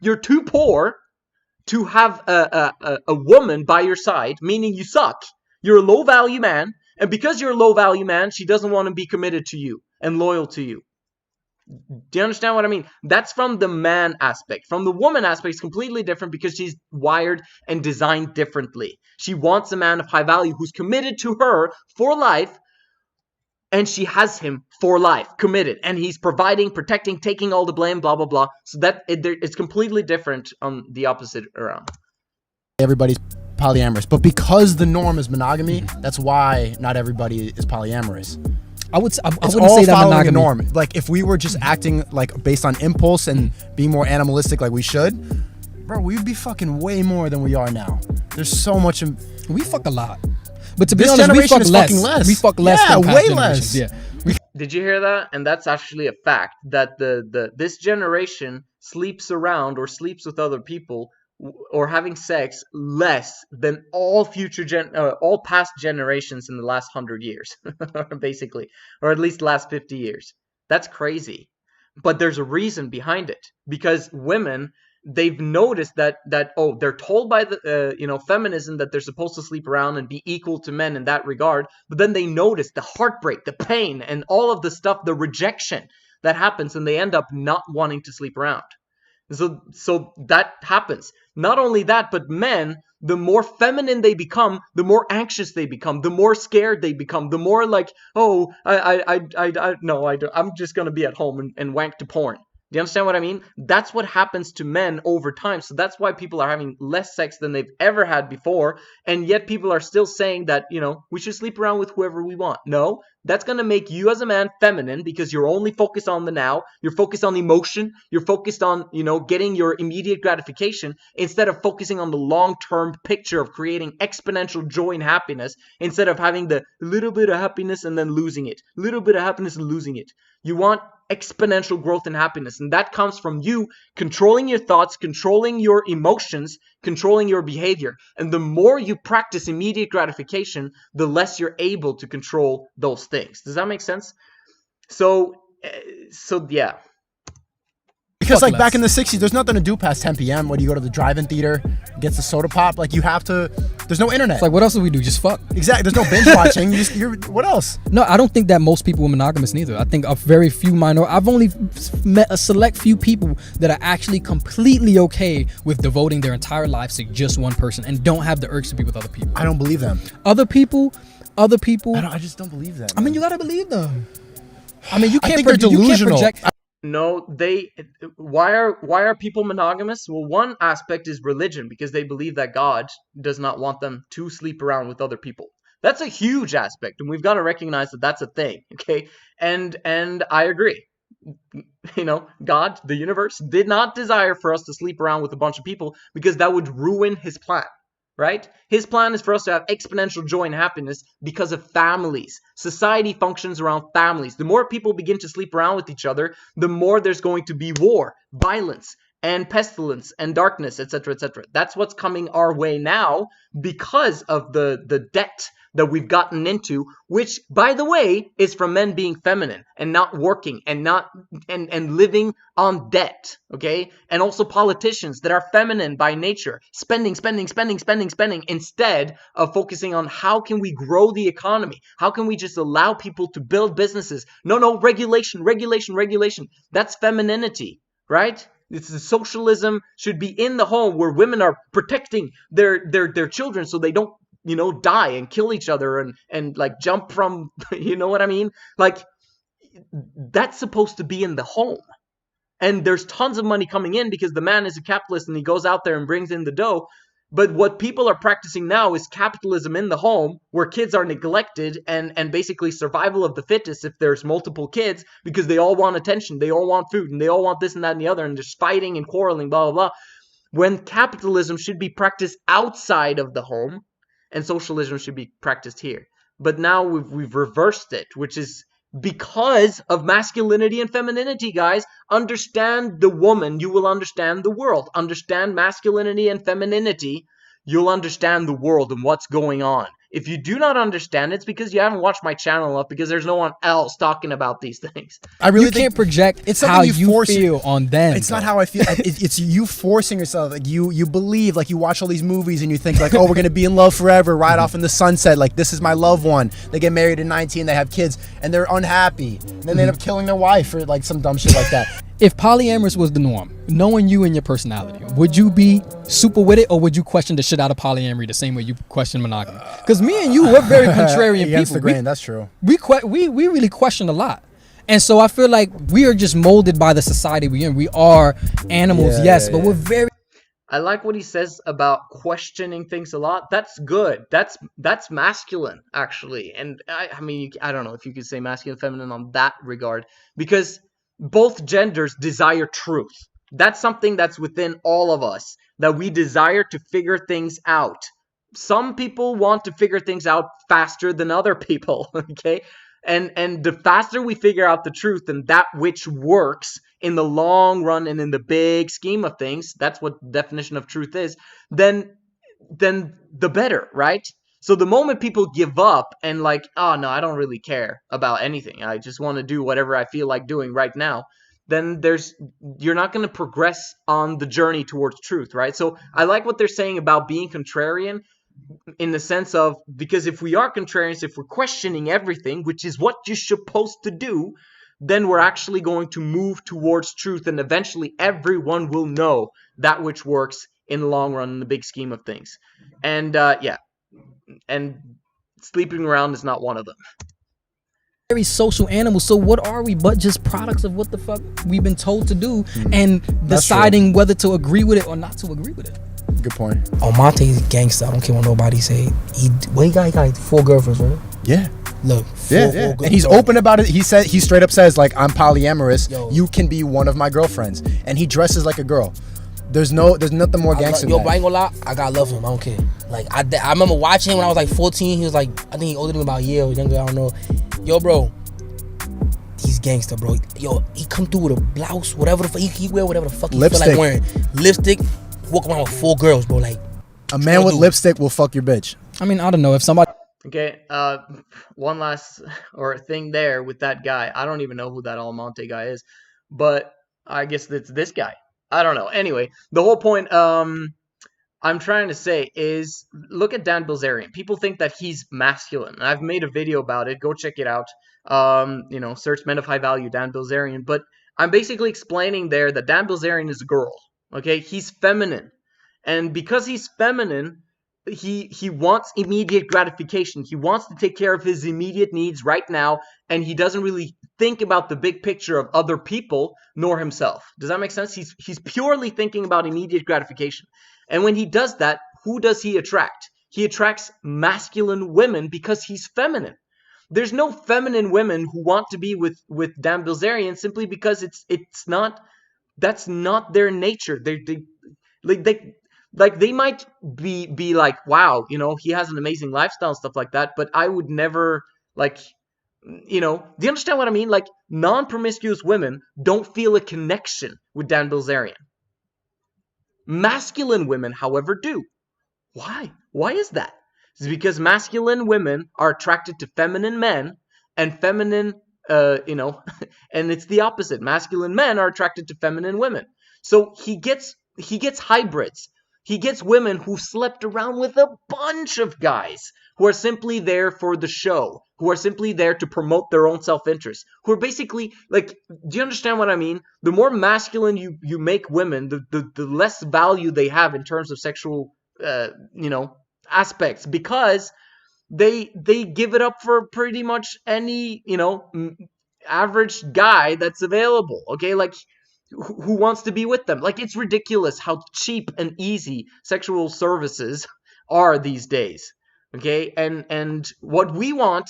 you're too poor to have a woman by your side, meaning you suck. You're a low value man, and because you're a low value man, she doesn't want to be committed to you and loyal to you. Do you understand what I mean? That's from the man aspect. From the woman aspect, it's completely different because she's wired and designed differently. She wants a man of high value who's committed to her for life, and she has him for life, committed, and he's providing, protecting, taking all the blame, blah, blah, blah. So that it's completely different on the opposite around. Everybody's polyamorous, but because the norm is monogamy, that's why not everybody is polyamorous. I wouldn't say that monogamy. The norm. Like if we were just acting like based on impulse and being more animalistic like we should, bro, we'd be fucking way more than we are now. There's so much. We fuck a lot. But to be honest, we fuck less. We fuck less. Yeah, way less. Yeah. Did you hear that? And that's actually a fact that this generation sleeps around or sleeps with other people or having sex less than all past generations in the last 100 years, basically, or at least last 50 years. That's crazy. But there's a reason behind it because women, they've noticed that they're told by the feminism that they're supposed to sleep around and be equal to men in that regard, but then they notice the heartbreak, the pain, and all of the stuff, the rejection that happens, and they end up not wanting to sleep around. So that happens. Not only that, but men, the more feminine they become, the more anxious they become, the more scared they become, the more like, oh, I'm just gonna be at home and wank to porn. Do you understand what I mean? That's what happens to men over time. So that's why people are having less sex than they've ever had before. And yet people are still saying that, we should sleep around with whoever we want. No, that's going to make you as a man feminine because you're only focused on the now. You're focused on emotion. You're focused on, getting your immediate gratification instead of focusing on the long-term picture of creating exponential joy and happiness instead of having the little bit of happiness and then losing it. Little bit of happiness and losing it. You want exponential growth and happiness, and that comes from you controlling your thoughts, controlling your emotions, controlling your behavior. And the more you practice immediate gratification, the less you're able to control those things. Does that make sense? So yeah. Because like back in the 60s, there's nothing to do past 10 p.m. when you go to the drive-in theater, gets the soda pop. Like you have to. There's no internet. It's like what else do we do? Just fuck. Exactly. There's no binge watching. What else? No, I don't think that most people are monogamous neither. I think a very few I've only met a select few people that are actually completely okay with devoting their entire lives to just one person and don't have the urge to be with other people. I don't believe them. Other people. I just don't believe them. I mean, you gotta believe them. I mean, you can't. I think they're delusional. No, why are people monogamous? Well, one aspect is religion because they believe that God does not want them to sleep around with other people. That's a huge aspect, and we've got to recognize that that's a thing, okay? And I agree. God, the universe, did not desire for us to sleep around with a bunch of people because that would ruin his plan. Right? His plan is for us to have exponential joy and happiness because of families. Society functions around families. The more people begin to sleep around with each other, the more there's going to be war, violence, and pestilence, and darkness, etc., etc. That's what's coming our way now because of the debt that we've gotten into, which, by the way, is from men being feminine and not working and living on debt, okay? And also politicians that are feminine by nature, spending, instead of focusing on how can we grow the economy? How can we just allow people to build businesses? No, regulation. That's femininity, right? It's the socialism should be in the home where women are protecting their children so they don't die and kill each other and like jump from, you know what I mean? Like that's supposed to be in the home. And there's tons of money coming in because the man is a capitalist and he goes out there and brings in the dough. But what people are practicing now is capitalism in the home, where kids are neglected and basically survival of the fittest if there's multiple kids, because they all want attention, they all want food, and they all want this and that and the other, and there's fighting and quarreling, blah, blah, blah. When capitalism should be practiced outside of the home, and socialism should be practiced here. But now we've reversed it, which is because of masculinity and femininity, guys. Understand the woman, you will understand the world. Understand masculinity and femininity, you'll understand the world and what's going on. If you do not understand, it's because you haven't watched my channel enough, because there's no one else talking about these things. I really You can't project it's how you you feel on them. It's not how I feel. It's you forcing yourself. Like you believe, like you watch all these movies and you think like, oh, we're gonna be in love forever, ride off in the sunset. Like this is my loved one. They get married at 19, they have kids, and they're unhappy. And then they end up killing their wife or like some dumb shit like that. If polyamorous was the norm, knowing you and your personality, would you be super with it, or would you question the shit out of polyamory the same way you question monogamy? Because me and you, we're very contrarian Against people. the grain, that's true. We really question a lot. And so I feel like we are just molded by the society we're in. We are animals, yes, but we're very... I like what he says about questioning things a lot. That's good. That's masculine, actually. And I mean, I don't know if you could say masculine, feminine on that regard, because both genders desire truth. That's something that's within all of us, that we desire to figure things out. Some people want to figure things out faster than other people, okay? And the faster we figure out the truth and that which works in the long run and in the big scheme of things, that's what the definition of truth is, then the better, right? So the moment people give up and like, oh no, I don't really care about anything, I just want to do whatever I feel like doing right now, then you're not going to progress on the journey towards truth, right? So I like what they're saying about being contrarian, in the sense of, because if we are contrarians, if we're questioning everything, which is what you're supposed to do, then we're actually going to move towards truth, and eventually everyone will know that which works in the long run in the big scheme of things. And yeah, and sleeping around is not one of them. Very social animals. So what are we but just products of what the fuck we've been told to do, and deciding whether to agree with it or not to agree with it. Good point. Oh, Monte's gangster. I don't care what nobody say. He got like 4 girlfriends, right? Yeah. Look, Yeah. And he's open about it. He straight up says, like, I'm polyamorous. Yo. You can be one of my girlfriends. And he dresses like a girl. There's nothing more gangster than that. Yo, but I ain't gonna lie, I gotta love him. I don't care. Like, I remember watching him when I was like 14. He was like, I think he older than me about a year or younger, I don't know. Yo, bro, he's gangster, bro. Yo, he come through with a blouse, whatever the fuck. He wear whatever the fuck he feel like wearing. Lipstick, walk around with 4 girls, bro. Like, a man with lipstick will fuck your bitch. I mean, I don't know if somebody... Okay, one last thing there with that guy. I don't even know who that Almonte guy is, but I guess it's this guy. I don't know. Anyway, the whole point I'm trying to say is, look at Dan Bilzerian. People think that he's masculine. I've made a video about it. Go check it out. Search Men of High Value, Dan Bilzerian. But I'm basically explaining there that Dan Bilzerian is a girl. Okay, he's feminine, and because he's feminine, he wants immediate gratification. He wants to take care of his immediate needs right now, and he doesn't really think about the big picture of other people nor himself. Does that make sense? He's purely thinking about immediate gratification. And when he does that, who does he attract? He attracts masculine women because he's feminine. There's no feminine women who want to be with Dan Bilzerian simply because it's not, that's not their nature. They might be like, wow, he has an amazing lifestyle and stuff like that, but I would never, do you understand what I mean? Like, non-promiscuous women don't feel a connection with Dan Bilzerian. Masculine women, however, do. Why? Why is that? It's because masculine women are attracted to feminine men, and feminine, and it's the opposite. Masculine men are attracted to feminine women. So he gets hybrids. He gets women who slept around with a bunch of guys who are simply there for the show, who are simply there to promote their own self-interest, who are basically, like, do you understand what I mean? The more masculine you make women, the less value they have in terms of sexual, aspects, because they give it up for pretty much any, average guy that's available, okay? Like, who wants to be with them. Like, it's ridiculous how cheap and easy sexual services are these days. Okay, and what we want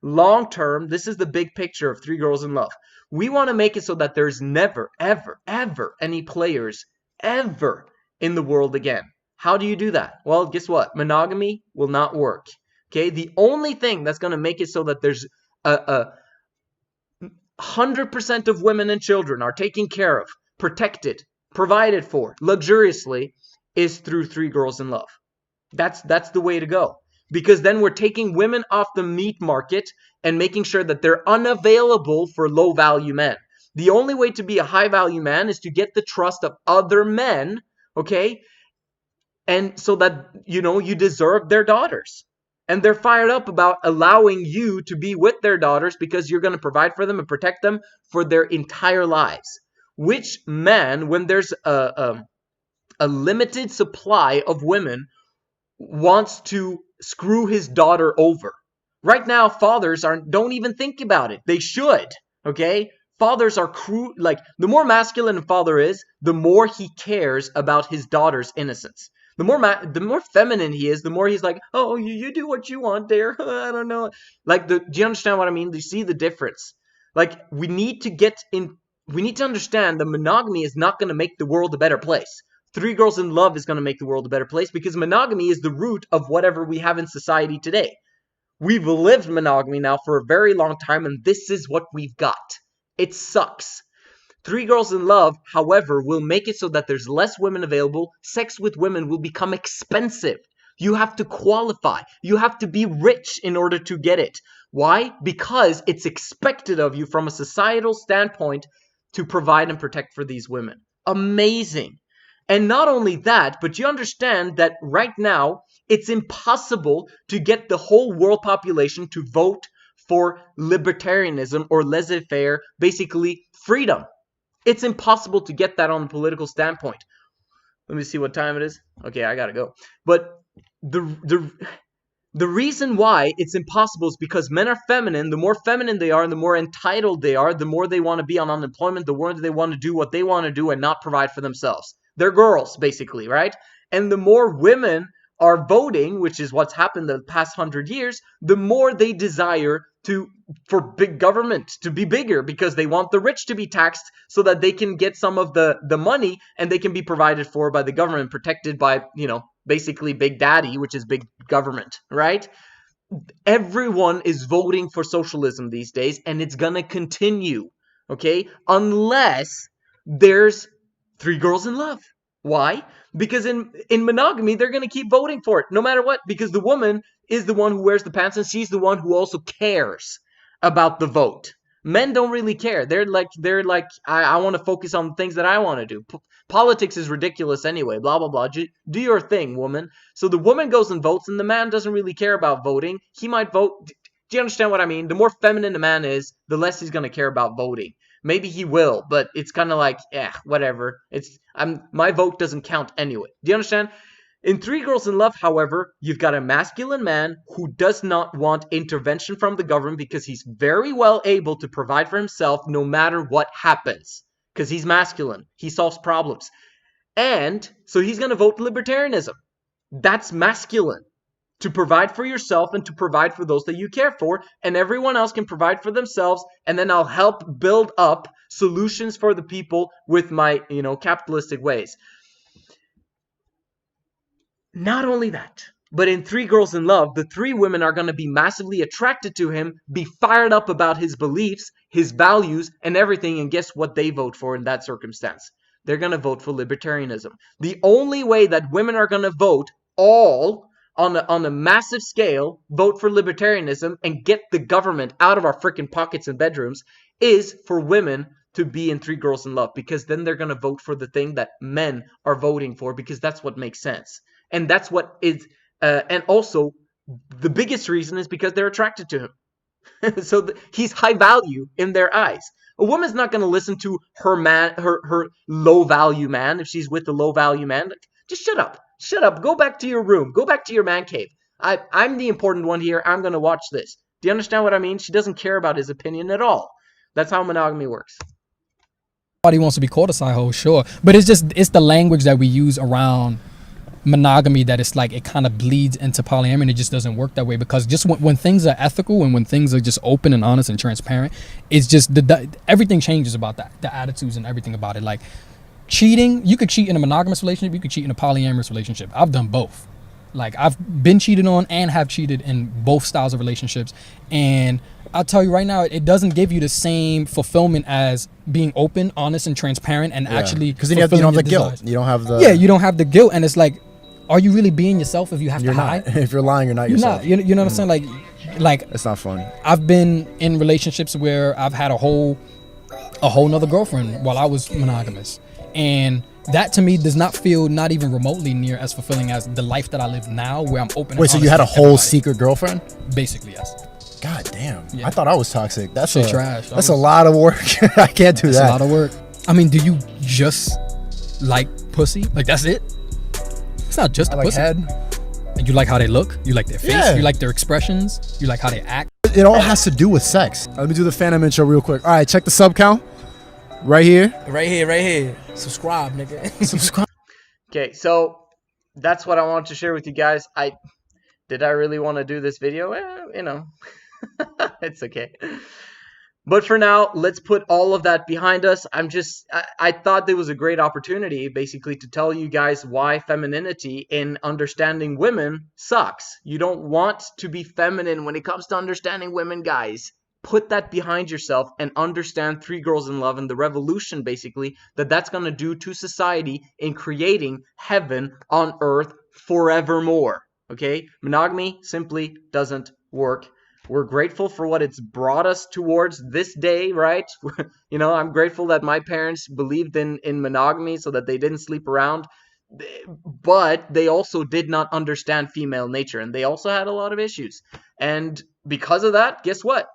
long term, this is the big picture of Three Girls in Love. We want to make it so that there's never, ever, ever any players ever in the world again. How do you do that? Well, guess what? Monogamy will not work. Okay, the only thing that's going to make it so that there's a 100% of women and children are taken care of, protected, provided for, luxuriously, is through Three Girls in Love. That's the way to go. Because then we're taking women off the meat market and making sure that they're unavailable for low-value men. The only way to be a high-value man is to get the trust of other men, okay? And so that, you know, you deserve their daughters. And they're fired up about allowing you to be with their daughters because you're going to provide for them and protect them for their entire lives. Which man, when there's a limited supply of women, wants to screw his daughter over? Right now, fathers don't even think about it. They should, okay? Fathers are like, the more masculine a father is, the more he cares about his daughter's innocence. The more feminine he is, the more he's like, oh, you do what you want, dear. I don't know. Like, do you understand what I mean? Do you see the difference? Like, we need to understand that monogamy is not going to make the world a better place. Three Girls in Love is going to make the world a better place because monogamy is the root of whatever we have in society today. We've lived monogamy now for a very long time, and this is what we've got. It sucks. Three Girls in Love, however, will make it so that there's less women available. Sex with women will become expensive. You have to qualify. You have to be rich in order to get it. Why? Because it's expected of you from a societal standpoint to provide and protect for these women. Amazing. And not only that, but you understand that right now, it's impossible to get the whole world population to vote for libertarianism or laissez-faire, basically freedom. It's impossible to get that on a political standpoint. Let me see what time it is. Okay, I gotta go. But the reason why it's impossible is because men are feminine. The more feminine they are and the more entitled they are, the more they want to be on unemployment, the more they want to do what they want to do and not provide for themselves. They're girls, basically, right? And the more women are voting, which is what's happened the past 100 years, the more they desire for big government to be bigger because they want the rich to be taxed so that they can get some of the money and they can be provided for by the government, protected by, you know, basically Big Daddy, which is big government, right? Everyone is voting for socialism these days, and it's gonna continue, okay? Unless there's Three Girls in Love. Why? Because in monogamy, they're going to keep voting for it, no matter what, because the woman is the one who wears the pants, and she's the one who also cares about the vote. Men don't really care. They're like, I want to focus on things that I want to do. Politics is ridiculous anyway, blah, blah, blah. Do your thing, woman. So the woman goes and votes, and the man doesn't really care about voting. He might vote. Do you understand what I mean? The more feminine the man is, the less he's going to care about voting. Maybe he will, but it's kind of like, whatever. My vote doesn't count anyway. Do you understand? In Three Girls in Love, however, you've got a masculine man who does not want intervention from the government because he's very well able to provide for himself no matter what happens. Because he's masculine. He solves problems. And so he's going to vote libertarianism. That's masculine. To provide for yourself and to provide for those that you care for, and everyone else can provide for themselves, and then I'll help build up solutions for the people with my, capitalistic ways. Not only that, but in Three Girls in Love, the three women are going to be massively attracted to him, be fired up about his beliefs, his values, and everything, and guess what they vote for in that circumstance? They're going to vote for libertarianism. The only way that women are going to vote all on a massive scale, vote for libertarianism and get the government out of our freaking pockets and bedrooms is for women to be in Three Girls in Love, because then they're going to vote for the thing that men are voting for, because that's what makes sense. And that's what is, and also the biggest reason is because they're attracted to him. So he's high value in their eyes. A woman's not going to listen to her man, her low value man, if she's with a low value man. Just shut up. Shut up. Go back to your room. Go back to your man cave. I'm the important one here. I'm going to watch this. Do you understand what I mean? She doesn't care about his opinion at all. That's how monogamy works. Nobody wants to be called a side hoe, sure, but it's the language that we use around monogamy that it's like it kind of bleeds into polyamory, and it just doesn't work that way, because just when things are ethical and when things are just open and honest and transparent, it's just everything changes about that, the attitudes and everything about it. Like cheating, you could cheat in a monogamous relationship, you could cheat in a polyamorous relationship. I've done both. Like I've been cheated on and have cheated in both styles of relationships, and I'll tell you right now, it doesn't give you the same fulfillment as being open, honest, and transparent, and actually, because then you don't have the guilt. You don't have the you don't have the guilt, and it's like, are you really being yourself if you have to hide? If you're lying, you're not yourself. You know what I'm saying? Like it's not fun. I've been in relationships where I've had a whole nother girlfriend while I was monogamous, and that to me does not feel not even remotely near as fulfilling as the life that I live now, where I'm open. Wait, so you had a whole secret girlfriend? Basically, yes. God damn. Yeah. I thought I was toxic. That's trash. That's a lot of work. I can't do that. That's a lot of work. I mean, do you just like pussy? Like that's it? It's not just the pussy. Head. And you like how they look? You like their face? Yeah. You like their expressions? You like how they act? It all has to do with sex. Let me do the Phantom intro real quick. All right, check the sub count. Right here. Right here. Subscribe, nigga. Subscribe. Okay, so that's what I wanted to share with you guys. Did I really want to do this video? You know, it's okay. But for now, let's put all of that behind us. I thought there was a great opportunity, basically, to tell you guys why femininity in understanding women sucks. You don't want to be feminine when it comes to understanding women, guys. Put that behind yourself and understand Three Girls in Love and the revolution, basically, that's going to do to society in creating heaven on earth forevermore. Okay? Monogamy simply doesn't work. We're grateful for what it's brought us towards this day, right? You know, I'm grateful that my parents believed in monogamy so that they didn't sleep around. But they also did not understand female nature, and they also had a lot of issues. And because of that, guess what?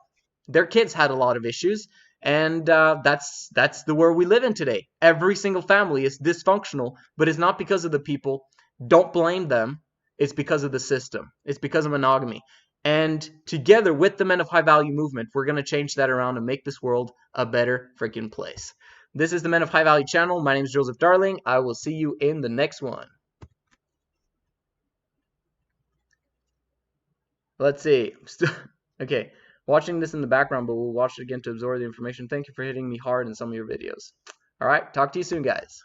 Their kids had a lot of issues, and that's the world we live in today. Every single family is dysfunctional, but it's not because of the people. Don't blame them. It's because of the system. It's because of monogamy. And together with the Men of High Value movement, we're going to change that around and make this world a better freaking place. This is the Men of High Value channel. My name is Joseph Darling. I will see you in the next one. Let's see. Okay. Watching this in the background, but we'll watch it again to absorb the information. Thank you for hitting me hard in some of your videos. All right. Talk to you soon, guys.